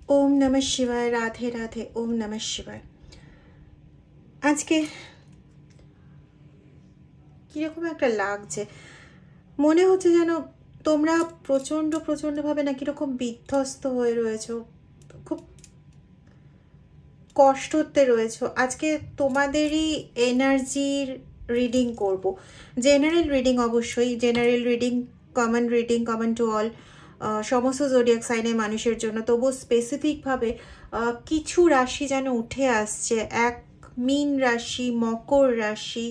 ওম নমঃ শিবায়। রাধে রাধে। ওম নমঃ শিবায়। আজকে কীরকম একটা লাগছে, মনে হচ্ছে যেন তোমরা প্রচণ্ডভাবে না কীরকম বিধ্বস্ত হয়ে রয়েছো, খুব কষ্টতে রয়েছো। আজকে তোমাদেরই এনার্জির রিডিং করব। জেনারেল রিডিং, অবশ্যই general reading, common to all, সমস্ত জোডিয়াক সাইনের মানুষের জন্য। তবু স্পেসিফিকভাবে কিছু রাশি যেন উঠে আসছে। এক, মীন রাশি, মকর রাশি।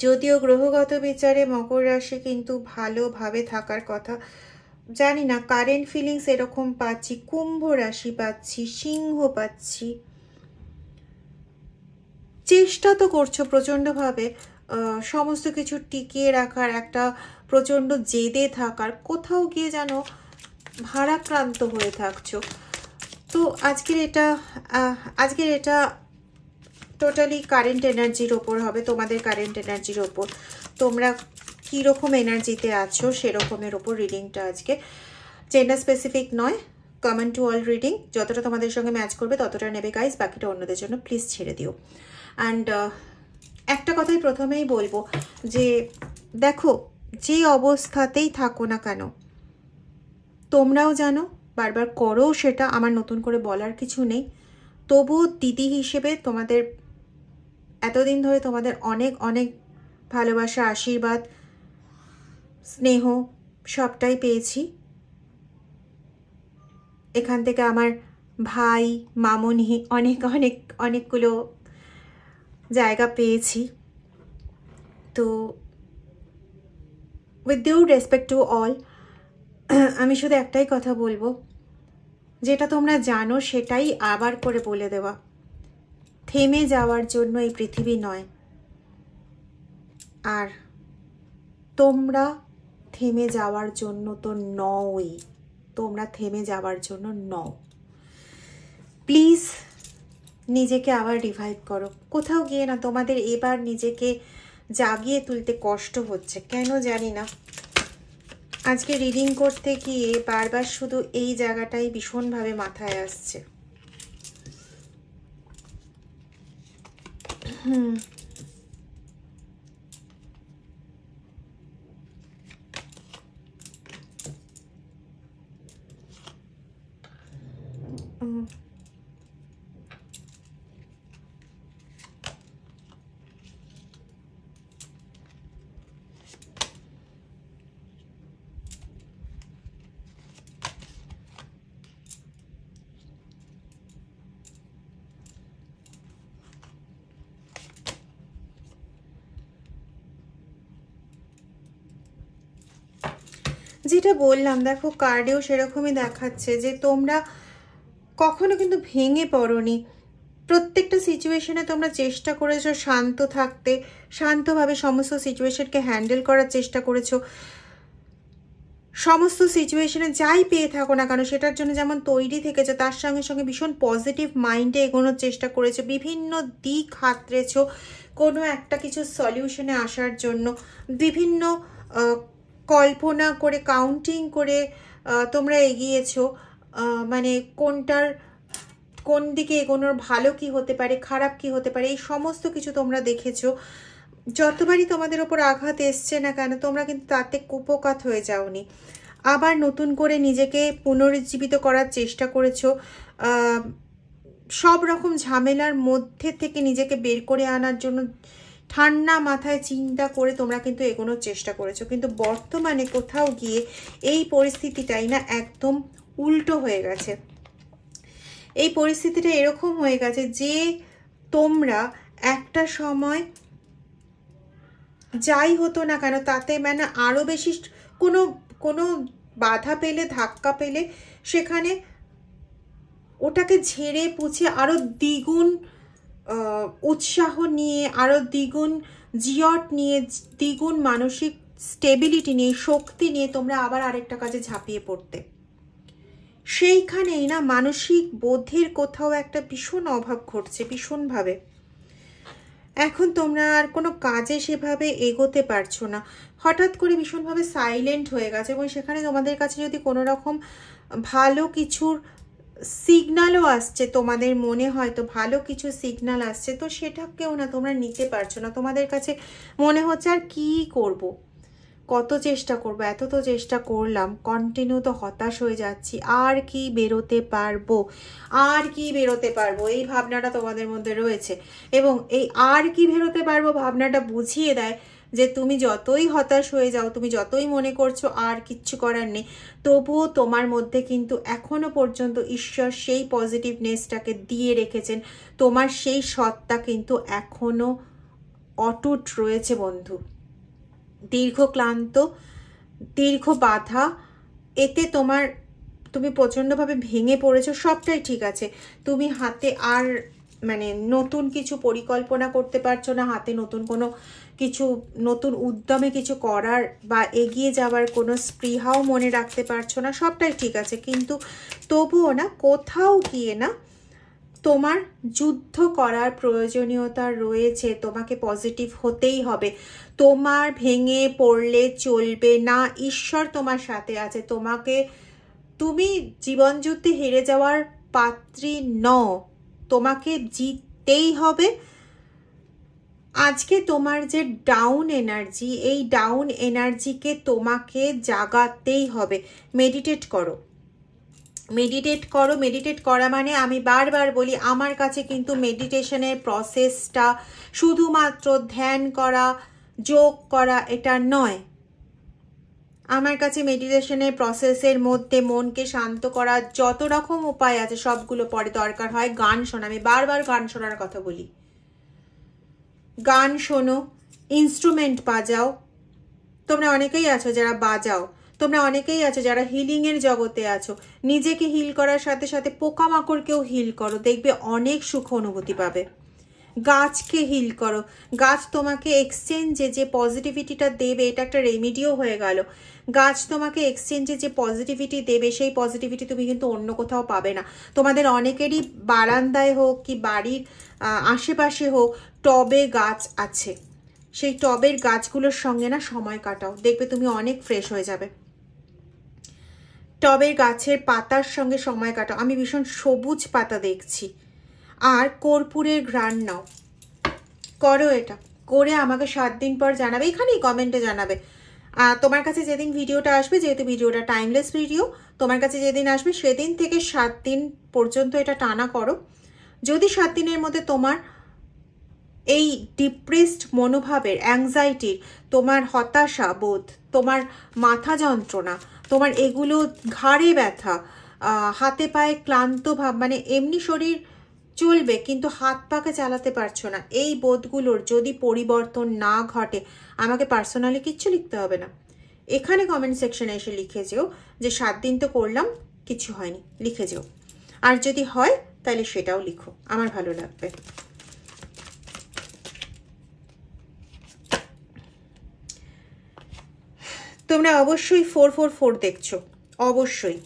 যদিও গ্রহগত বিচারে মকর রাশি কিন্তু ভালোভাবে থাকার কথা, জানি না, কারেন্ট ফিলিংস এরকম পাচ্ছি। কুম্ভ রাশি পাচ্ছি, সিংহ পাচ্ছি। চেষ্টা তো করছো প্রচণ্ডভাবে সমস্ত কিছু টিকিয়ে রাখার, একটা প্রচণ্ড জেদে থাকার, কোথাও গিয়ে যেন ভারাক্রান্ত হয়ে থাকছো। তো আজকের এটা টোটালি কারেন্ট এনার্জির ওপর হবে, তোমাদের কারেন্ট এনার্জির ওপর। তোমরা কীরকম এনার্জিতে আছো সেরকমের ওপর রিডিংটা আজকে। জেন্ডার স্পেসিফিক নয়, কমন টু অল রিডিং। যতটা তোমাদের সঙ্গে ম্যাচ করবে ততটা নেবে গাইজ, বাকিটা অন্যদের জন্য প্লিজ ছেড়ে দিও। অ্যান্ড একটা কথাই প্রথমেই বলবো যে দেখো, যে অবস্থাতেই থাকো না কেন, তোমরাও জানো, বারবার করো সেটা, আমার নতুন করে বলার কিছু নেই। তবু দিদি হিসেবে তোমাদের এতদিন ধরে তোমাদের অনেক অনেক ভালোবাসা, আশীর্বাদ, স্নেহ সবটাই পেয়েছি। এখান থেকে আমার ভাই, মামনি, অনেকগুলো জায়গা পেয়েছি। তো with due respect to all, আমি শুধু একটাই কথা বলবো, যেটা তোমরা জানো সেটাই আবার করে বলে দেওয়া। থেমে যাওয়ার জন্য এই পৃথিবী নয়, আর তোমরা থেমে যাওয়ার জন্য তো নওই। তোমরা থেমে যাওয়ার জন্য নও। প্লিজ নিজেকে আবার রিভাইভ করো। কোথাও গিয়ে না তোমাদের এবার নিজেকে জাগিয়ে তুলতে কষ্ট হচ্ছে, কেন জানি না। আজকে রিডিং করতে গিয়ে বারবার শুধু এই জায়গাটাই ভীষণভাবে মাথায় আসছে। যেটা বললাম, দেখো কার্ডেও সেরকমই দেখাচ্ছে যে তোমরা কখনো কিন্তু ভেঙে পড়োনি। প্রত্যেকটা সিচুয়েশনে তোমরা চেষ্টা করেছো শান্ত থাকতে, শান্তভাবে সমস্ত সিচুয়েশনকে হ্যান্ডেল করার চেষ্টা করেছো। সমস্ত সিচুয়েশনে যাই পেয়ে থাকো না কেন সেটার জন্য যেমন তৈরি থেকেছো, তার সঙ্গে সঙ্গে ভীষণ পজিটিভ মাইন্ডে এগোনোর চেষ্টা করেছো, বিভিন্ন দিক হাতড়েছো কোনো একটা কিছু সলিউশনে আসার জন্য। বিভিন্ন কল্পনা করে, কাউন্টিং করে তোমরা এগিয়েছো, মানে কোন দিকে এগোনোর, ভালো কি হতে পারে, খারাপ কি হতে পারে, এই সমস্ত কিছু তোমরা দেখেছো। যতবারই তোমাদের ওপর আঘাত এসছে না কেন, তোমরা কিন্তু তাতে কুপোকাত হয়ে যাওনি। আবার নতুন করে নিজেকে পুনরুজ্জীবিত করার চেষ্টা করেছো। সব রকম ঝামেলার মধ্যে থেকে নিজেকে বের করে আনার জন্য ঠান্ডা মাথায় চিন্তা করে তোমরা কিন্তু এগোনোর চেষ্টা করেছো। কিন্তু বর্তমানে কোথাও গিয়ে এই পরিস্থিতিটাই না একদম উল্টো হয়ে গেছে। এই পরিস্থিতিটা এরকম হয়ে গেছে যে তোমরা একটা সময় যাই হতো না কেন তাতে মানে আরও বেশি কোনো বাধা পেলে, ধাক্কা পেলে সেখানে ওটাকে ঝেড়ে পুছে আরও দ্বিগুণ উৎসাহ নিয়ে, আরও দ্বিগুণ জিয়ট নিয়ে, দ্বিগুণ মানসিক স্টেবিলিটি নিয়ে, শক্তি নিয়ে তোমরা আবার আরেকটা কাজে ঝাঁপিয়ে পড়তে। সেইখানেই না মানসিক বোধের কোথাও একটা ভীষণ অভাব ঘটছে, ভীষণভাবে। এখন তোমরা আর কোনো কাজে সেভাবে এগোতে পারছো না, হঠাৎ করে ভীষণভাবে সাইলেন্ট হয়ে গেছে, এবং সেখানে তোমাদের কাছে যদি কোনো রকম ভালো কিছুর সিগন্যালও আসছে, তোমাদের মনে হয়তো ভালো কিছু সিগন্যাল আসছে, তো সেটাকেও না তোমরা নিতে পারছো না। তোমাদের কাছে মনে হচ্ছে আর কি করব, কত চেষ্টা করবো, এত তো চেষ্টা করলাম, কন্টিনিউ তো হতাশ হয়ে যাচ্ছি, আর কি বেরোতে পারবো, আর কি বেরোতে পারবো, এই ভাবনাটা তোমাদের মধ্যে রয়েছে। এবং এই আর কি বেরোতে পারবো ভাবনাটা বুঝিয়ে দেয় যে তুমি যতই হতাশ হয়ে যাও, তুমি যতই মনে করছো আর কিচ্ছু করার নেই, তবুও তোমার মধ্যে কিন্তু এখনো পর্যন্ত ঈশ্বর সেই পজিটিভনেসটাকে দিয়ে রেখেছেন, তোমার সেই সত্তা কিন্তু এখনো অটুট রয়েছে বন্ধু। দীর্ঘ ক্লান্ত, দীর্ঘ বাধা, এতে তুমি প্রচণ্ডভাবে ভেঙে পড়েছো, সবটাই ঠিক আছে, তুমি হাতে আর মানে নতুন কিছু পরিকল্পনা করতে পারছো না, হাতে নতুন কোনো কিছু, নতুন উদ্যমে কিছু করার বা এগিয়ে যাওয়ার কোনো স্পৃহাও মনে রাখতে পারছো না, সবটাই ঠিক আছে, কিন্তু তবুও না কোথাও গিয়ে না তোমার যুদ্ধ করার প্রয়োজনীয়তা রয়েছে, তোমাকে পজিটিভ হতেই হবে, তোমার ভেঙে পড়লে চলবে না, ঈশ্বর তোমার সাথে আছে, তুমি জীবন যুদ্ধে হেরে যাওয়ার পাত্রী নও, তোমাকে জিততেই হবে। আজকে তোমার যে ডাউন এনার্জি, এই ডাউন এনার্জিকে তোমাকে জাগাতেই হবে। মেডিটেট করো, মেডিটেট করো। মেডিটেট করা মানে আমি বারবার বলি, আমার কাছে কিন্তু মেডিটেশনের প্রসেসটা শুধুমাত্র ধ্যান করা, যোগ করা এটা নয়। আমার কাছে মেডিটেশনের প্রসেসের মধ্যে মনকে শান্ত করা যত রকম উপায় আছে সবগুলো পরে দরকার হয় গান শোনা। আমি বারবার গান শোনার কথা বলি, গান শোনো, ইনস্ট্রুমেন্ট বাজাও। তোমরা অনেকেই আছো যারা বাজাও, তোমরা অনেকেই আছো যারা হিলিংয়ের জগতে আছো, নিজেকে হিল করার সাথে সাথে পোকামাকড়কেও হিল করো, দেখবে অনেক সুখ অনুভূতি পাবে। গাছকে হিল করো, গাছ তোমাকে এক্সচেঞ্জে যে পজিটিভিটিটা দেবে, এটা একটা রেমিডিও হয়ে গেল। গাছ তোমাকে এক্সচেঞ্জে যে পজিটিভিটি দেবে, সেই পজিটিভিটি তুমি কিন্তু অন্য কোথাও পাবে না। তোমাদের অনেকেরই বারান্দায় হোক কি বাড়ির আশেপাশে হোক টবে গাছ আছে, সেই টবের গাছগুলোর সঙ্গে না সময় কাটাও, দেখবে তুমি অনেক ফ্রেশ হয়ে যাবে। টবের গাছের পাতার সঙ্গে সময় কাটাও, আমি ভীষণ সবুজ পাতা দেখছি। আর কর্পূরের ঘ্রাণ নাও, করো এটা, করে আমাকে 7 দিন পর জানাবে, এখানেই কমেন্টে জানাবে। তোমার কাছে যেদিন ভিডিওটা আসবে, যেহেতু ভিডিওটা টাইমলেস ভিডিও, তোমার কাছে যেদিন আসবে সেদিন থেকে 7 দিন পর্যন্ত এটা টানা করো। যদি 7 দিনের মধ্যে তোমার এই ডিপ্রেসড মনোভাবের, অ্যাংজাইটির, তোমার হতাশা বোধ, তোমার মাথা যন্ত্রণা, তোমার এগুলো ঘাড়ে ব্যথা, হাতে পায়ে ক্লান্ত ভাব, মানে এমনি শরীর চলবে কিন্তু হাত পাকে চালাতে পারছো না, এই বোধগুলোর যদি পরিবর্তন না ঘটে, আমাকে পার্সোনালি কিচ্ছু লিখতে হবে না, এখানে কমেন্ট সেকশনে এসে লিখে যেও যে 7 দিন তো করলাম কিছু হয়নি, লিখে যেও। আর যদি হয় তাহলে সেটাও লিখো, আমার ভালো লাগবে। তোমরা অবশ্যই 444 দেখছো, অবশ্যই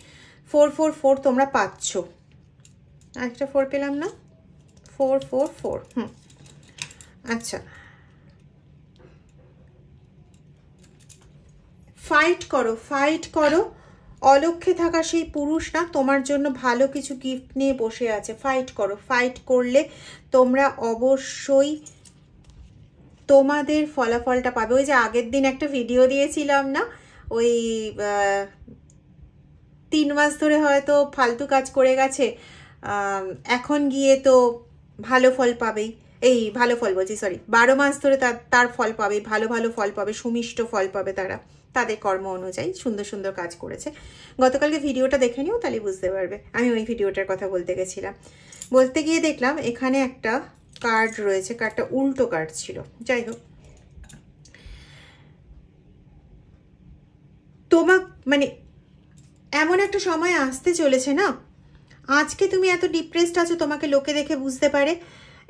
444 তোমরা পাচ্ছ। একটা 4 পেলাম না, 444। আচ্ছা, ফাইট করো, ফাইট করো। অলক্ষ্যে থাকা সেই পুরুষ না তোমার জন্য ভালো কিছু গিফট নিয়ে বসে আছে, ফাইট করো। ফাইট করলে তোমরা অবশ্যই তোমাদের ফলাফলটা পাবে। ওই যে আগের দিন একটা ভিডিও দিয়েছিলাম না, ওই 3 মাস ধরে হয়তো ফালতু কাজ করে গেছে, এখন গিয়ে তো ভালো ফল পাবেই, এই ভালো ফল বলছি সরি, 12 মাস ধরে তার ফল পাবে, ভালো ভালো ফল পাবে, সুমিষ্ট ফল পাবে, তাদের কর্ম অনুযায়ী সুন্দর সুন্দর কাজ করেছে। গতকালকে ভিডিওটা দেখে নিও, তাহলে বুঝতে পারবে। আমি ওই ভিডিওটার কথা বলতে গেছিলাম, বলতে গিয়ে দেখলাম এখানে একটা কার্ড রয়েছে, কার্ডটা উল্টো কার্ড ছিল। যাই হোক, মানে এমন একটা সময় আসতে চলেছে না, আজকে তুমি এত ডিপ্রেসড আছো, তোমাকে লোকে দেখে বুঝতে পারে,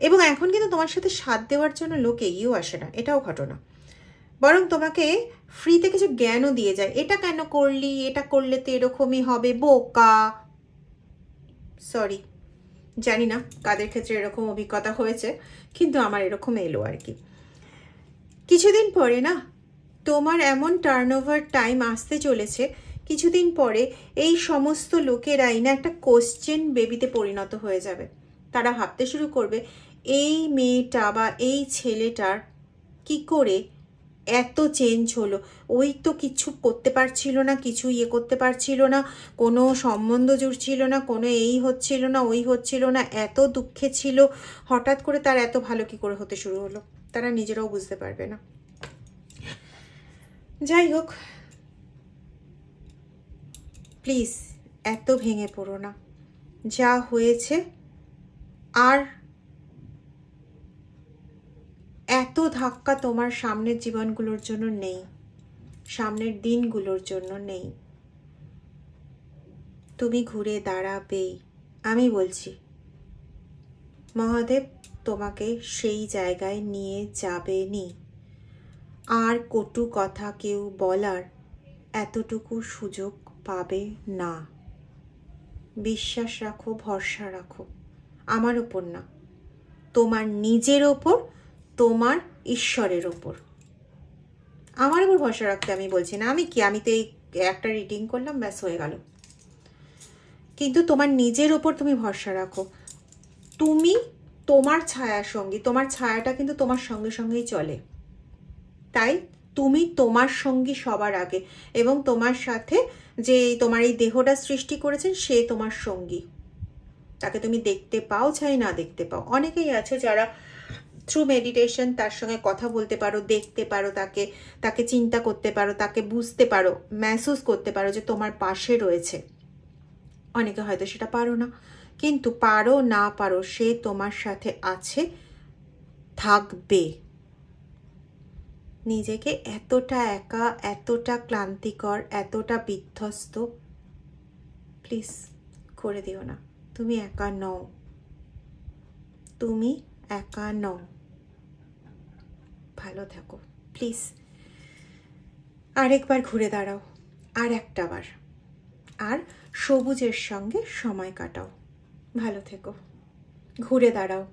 এবং এখন কিন্তু তোমার সাথে সাথ দেওয়ার জন্য লোকে এগিয়েও আসে না, এটাও ঘটনা, বরং তোমাকে ফ্রিতে কিছু জ্ঞানও দিয়ে যায়। এটা কেন করলি, এটা করলে তো এরকমই হবে, বোকা, সরি, জানি না কাদের ক্ষেত্রে এরকম অভিজ্ঞতা হয়েছে, কিন্তু আমার এরকম এলো আর কি। কিছুদিন পরে না তোমার এমন টার্নওভার টাইম আসতে চলেছে, কিছুদিন পরে এই সমস্ত লোকেরাই না একটা কোশ্চেন বেবিতে পরিণত হয়ে যাবে। তারা ভাবতে শুরু করবে এই মেয়েটা বা এই ছেলেটার কি করে এত চেঞ্জ হলো, ওই তো কিছু করতে পারছিল না, কিছু করতে পারছিল না, কোনো সম্বন্ধ জুড়ছিল না, কোনো এই হচ্ছিল না, ওই হচ্ছিল না, এত দুঃখে ছিল, হঠাৎ করে তার এত ভালো কি করে হতে শুরু হলো, তারা নিজেরাও বুঝতে পারবে না। যাই হোক, প্লিজ এত ভেঙে পড়ো না, যা হয়েছে আর এত ধাক্কা তোমার সামনের জীবনগুলোর জন্য নেই, সামনের দিনগুলোর জন্য নেই। তুমি ঘুরে দাঁড়াবেই, আমি বলছি। মহাদেব তোমাকে সেই জায়গায় নিয়ে যাবেনি। আর কটু কথা কেউ বলার এতটুকু সুযোগ পাবে না। বিশ্বাস রাখো, ভরসা রাখো আমার ওপর না, তোমার নিজের ওপর, তোমার ঈশ্বরের ওপর। আমার ওপর ভরসা রাখতে আমি বলছি না, আমি কি, আমি তো এই একটা রিডিং করলাম, ব্যাস হয়ে গেল। কিন্তু তোমার নিজের ওপর তুমি ভরসা রাখো। তুমি তোমার ছায়ার সঙ্গী, তোমার ছায়াটা কিন্তু তোমার সঙ্গে সঙ্গেই চলে, তাই তুমি তোমার সঙ্গী সবার আগে, এবং তোমার সাথে যে তোমার এই দেহটা সৃষ্টি করেছেন সে তোমার সঙ্গী। তাকে তুমি দেখতে পাও চাই না দেখতে পাও। অনেকেই আছে যারা থ্রু মেডিটেশন তার সঙ্গে কথা বলতে পারো, দেখতে পারো, তাকে চিন্তা করতে পারো, তাকে বুঝতে পারো, মেহসুস করতে পারো যে তোমার পাশে রয়েছে। অনেকে হয়তো সেটা পারো না, কিন্তু পারো না পারো সে তোমার সাথে আছে, থাকবে। নিজেকে এতটা একা, এতটা ক্লান্তিকর, এতটা বিধ্বস্ত প্লিজ করে দিও না। তুমি একা নও, তুমি একা নও। ভালো থাকো প্লিজ। আরেকবার ঘুরে দাঁড়াও, আর একটা বার, আর সবুজের সঙ্গে সময় কাটাও। ভালো থেকো, ঘুরে দাঁড়াও।